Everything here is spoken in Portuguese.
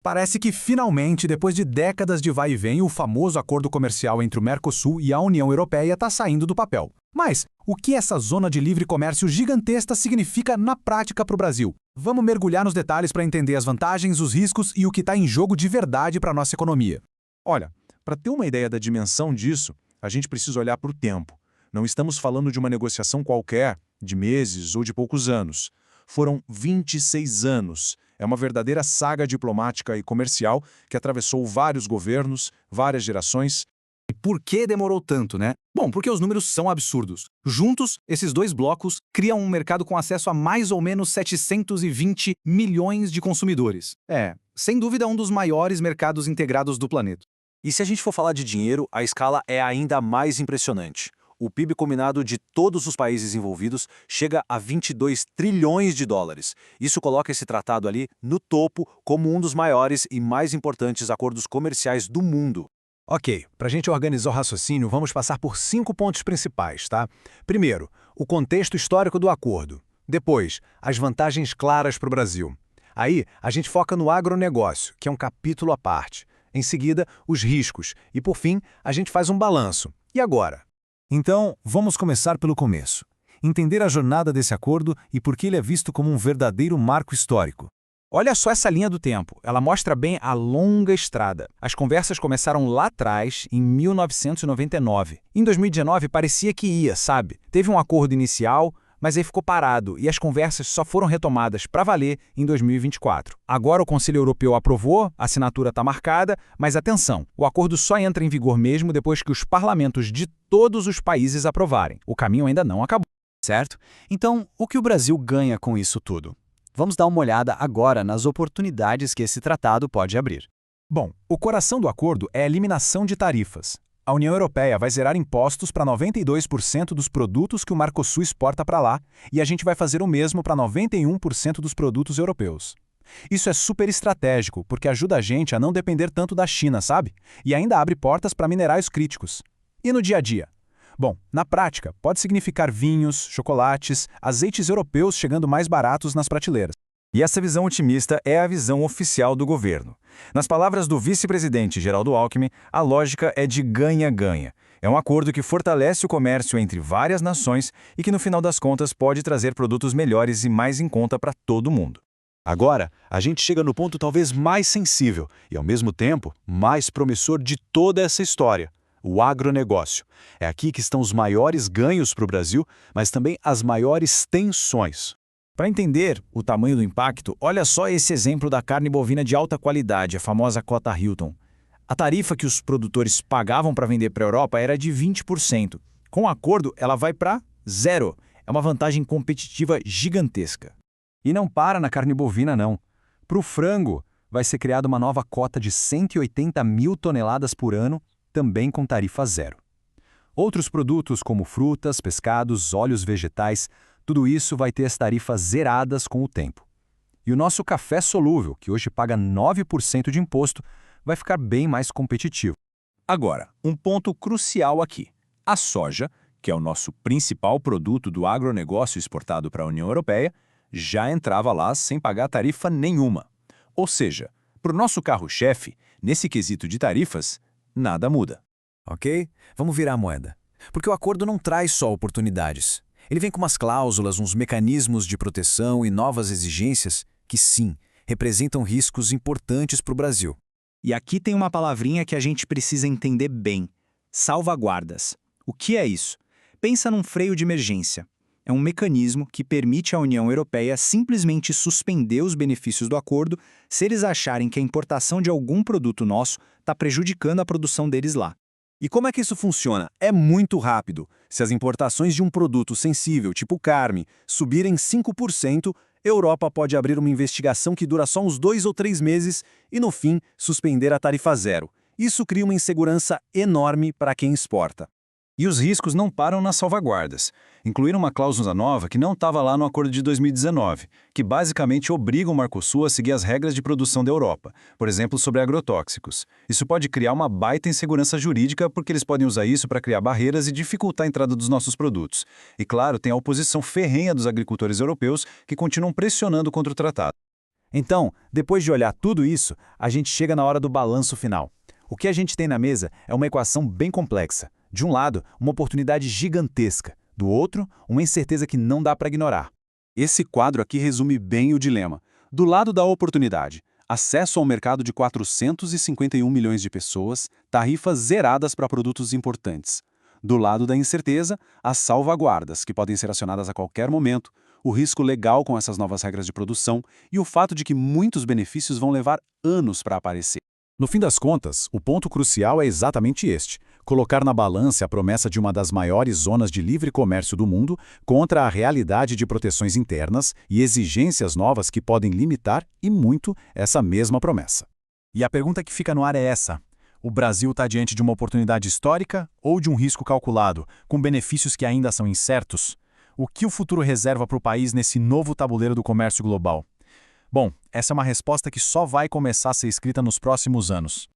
Parece que finalmente, depois de décadas de vai e vem, o famoso acordo comercial entre o Mercosul e a União Europeia está saindo do papel. Mas o que essa zona de livre comércio gigantesca significa na prática para o Brasil? Vamos mergulhar nos detalhes para entender as vantagens, os riscos e o que está em jogo de verdade para a nossa economia. Olha, para ter uma ideia da dimensão disso, a gente precisa olhar para o tempo. Não estamos falando de uma negociação qualquer, de meses ou de poucos anos. Foram 26 anos. É uma verdadeira saga diplomática e comercial que atravessou vários governos, várias gerações. E por que demorou tanto, né? Bom, porque os números são absurdos. Juntos, esses dois blocos criam um mercado com acesso a mais ou menos 720 milhões de consumidores. Sem dúvida, um dos maiores mercados integrados do planeta. E se a gente for falar de dinheiro, a escala é ainda mais impressionante. O PIB combinado de todos os países envolvidos chega a 22 trilhões de dólares. Isso coloca esse tratado ali no topo como um dos maiores e mais importantes acordos comerciais do mundo. Ok, para a gente organizar o raciocínio, vamos passar por 5 pontos principais, tá? Primeiro, o contexto histórico do acordo. Depois, as vantagens claras para o Brasil. Aí, a gente foca no agronegócio, que é um capítulo à parte. Em seguida, os riscos. E, por fim, a gente faz um balanço. E agora? Então, vamos começar pelo começo. Entender a jornada desse acordo e por que ele é visto como um verdadeiro marco histórico. Olha só essa linha do tempo. Ela mostra bem a longa estrada. As conversas começaram lá atrás, em 1999. Em 2019, parecia que ia, sabe? Teve um acordo inicial, mas aí ficou parado e as conversas só foram retomadas para valer em 2024. Agora o Conselho Europeu aprovou, a assinatura está marcada, mas atenção, o acordo só entra em vigor mesmo depois que os parlamentos de todos os países aprovarem. O caminho ainda não acabou. Certo? Então, o que o Brasil ganha com isso tudo? Vamos dar uma olhada agora nas oportunidades que esse tratado pode abrir. Bom, o coração do acordo é a eliminação de tarifas. A União Europeia vai zerar impostos para 92% dos produtos que o Mercosul exporta para lá, e a gente vai fazer o mesmo para 91% dos produtos europeus. Isso é super estratégico, porque ajuda a gente a não depender tanto da China, sabe? E ainda abre portas para minerais críticos. E no dia a dia? Bom, na prática, pode significar vinhos, chocolates, azeites europeus chegando mais baratos nas prateleiras. E essa visão otimista é a visão oficial do governo. Nas palavras do vice-presidente Geraldo Alckmin, a lógica é de ganha-ganha. É um acordo que fortalece o comércio entre várias nações e que, no final das contas, pode trazer produtos melhores e mais em conta para todo mundo. Agora, a gente chega no ponto talvez mais sensível e, ao mesmo tempo, mais promissor de toda essa história: o agronegócio. É aqui que estão os maiores ganhos para o Brasil, mas também as maiores tensões. Para entender o tamanho do impacto, olha só esse exemplo da carne bovina de alta qualidade, a famosa cota Hilton. A tarifa que os produtores pagavam para vender para a Europa era de 20%. Com o acordo, ela vai para 0%. É uma vantagem competitiva gigantesca. E não para na carne bovina, não. Para o frango, vai ser criada uma nova cota de 180 mil toneladas por ano, também com tarifa 0. Outros produtos como frutas, pescados, óleos vegetais, tudo isso vai ter as tarifas zeradas com o tempo. E o nosso café solúvel, que hoje paga 9% de imposto, vai ficar bem mais competitivo. Agora, um ponto crucial aqui. A soja, que é o nosso principal produto do agronegócio exportado para a União Europeia, já entrava lá sem pagar tarifa nenhuma. Ou seja, para o nosso carro-chefe, nesse quesito de tarifas, nada muda. Ok? Vamos virar a moeda. Porque o acordo não traz só oportunidades. Ele vem com umas cláusulas, uns mecanismos de proteção e novas exigências que, sim, representam riscos importantes para o Brasil. E aqui tem uma palavrinha que a gente precisa entender bem: salvaguardas. O que é isso? Pensa num freio de emergência. É um mecanismo que permite à União Europeia simplesmente suspender os benefícios do acordo se eles acharem que a importação de algum produto nosso está prejudicando a produção deles lá. E como é que isso funciona? É muito rápido. Se as importações de um produto sensível, tipo carne, subirem 5%, a Europa pode abrir uma investigação que dura só uns 2 ou 3 meses e, no fim, suspender a tarifa 0. Isso cria uma insegurança enorme para quem exporta. E os riscos não param nas salvaguardas. Incluíram uma cláusula nova que não estava lá no acordo de 2019, que basicamente obriga o Mercosul a seguir as regras de produção da Europa, por exemplo, sobre agrotóxicos. Isso pode criar uma baita insegurança jurídica porque eles podem usar isso para criar barreiras e dificultar a entrada dos nossos produtos. E claro, tem a oposição ferrenha dos agricultores europeus que continuam pressionando contra o tratado. Então, depois de olhar tudo isso, a gente chega na hora do balanço final. O que a gente tem na mesa é uma equação bem complexa. De um lado, uma oportunidade gigantesca. Do outro, uma incerteza que não dá para ignorar. Esse quadro aqui resume bem o dilema. Do lado da oportunidade, acesso ao mercado de 451 milhões de pessoas, tarifas zeradas para produtos importantes. Do lado da incerteza, as salvaguardas, que podem ser acionadas a qualquer momento, o risco legal com essas novas regras de produção e o fato de que muitos benefícios vão levar anos para aparecer. No fim das contas, o ponto crucial é exatamente este: colocar na balança a promessa de uma das maiores zonas de livre comércio do mundo contra a realidade de proteções internas e exigências novas que podem limitar, e muito, essa mesma promessa. E a pergunta que fica no ar é essa: o Brasil está diante de uma oportunidade histórica ou de um risco calculado, com benefícios que ainda são incertos? O que o futuro reserva para o país nesse novo tabuleiro do comércio global? Bom, essa é uma resposta que só vai começar a ser escrita nos próximos anos.